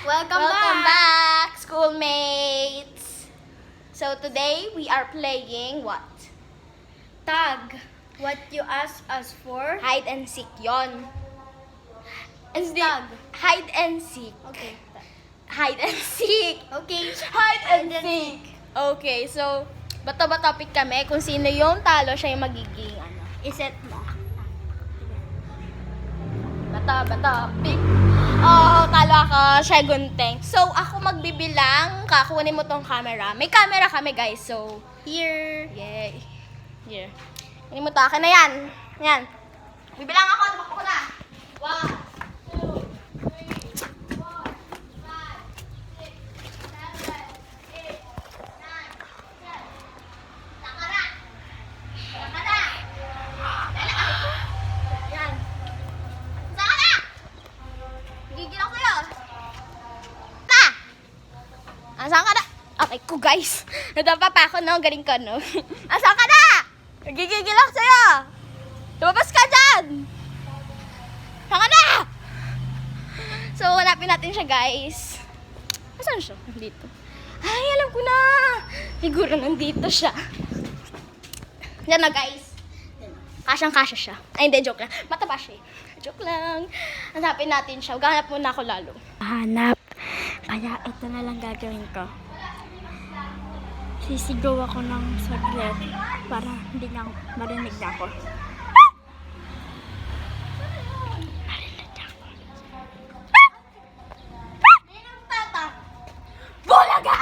Welcome back, schoolmates! So today we are playing what? Tag. What you asked us for? Hide and seek yon. It's Hindi, tag. hide and seek. Okay. Hide and seek. Okay. Hide and seek. Okay, so bato ba topic kami kung sino yung talo, siya yung magiging ano. Iset mo. Bata, pick. Oh, talo ako, siya gunteng. So, ako magbibilang, kakunin mo tong camera. May camera kami, guys, so, Here. yay. Here. Kunin mo to, akin na yan. Yan. Bibilang ako, tumakbo ko na. 1, 2, 3, 4, 5, 6, 7, 8, 9, 10. Saka na. Saka na. Yan. Saka na. Gigil ako sa'yo. Ta! Asan ka na? Okay ko, guys. Nadapa pa ako, no? Galing ka, no? Asan ka na? Gigigil ako sa'yo. Lumabas ka dyan. Asan ka na? So, hanapin natin siya, guys. Asan siya? Dito. Ay, alam ko na. Siguro nandito siya. Yan na, guys. Kasyang-kasya siya. Ay, hindi, joke lang. Mataba siya eh. Joke lang. Hanapin natin siya. Maghanap muna ako lalo. Hanap. Kaya ito na lang gagawin ko. Sisigaw ako ng saglit para hindi na marinig na ako. Marinig na ako. Tata! Bulaga!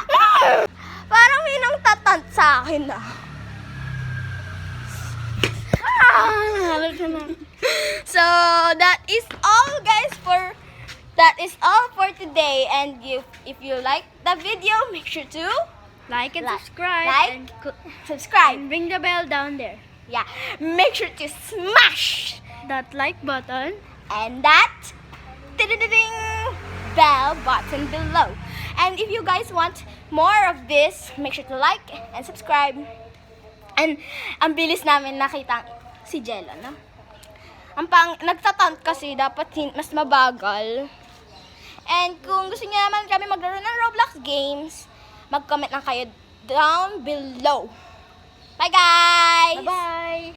Parang may nang tatant sa akin ah. Halos na. So that is all, guys, for today. And if you like the video, make sure to Like and Like- subscribe. like- And subscribe. and ring the bell down there. Yeah, make sure to smash That like button. and that ding bell button below. And if you guys want more of this, make sure to like and subscribe. And ang bilis namin nakita si Jello, no? Nagtatant kasi dapat mas mabagal. And kung gusto niyo naman kami maglaro ng Roblox games, mag-comment lang kayo down below. Bye, guys! Bye-bye!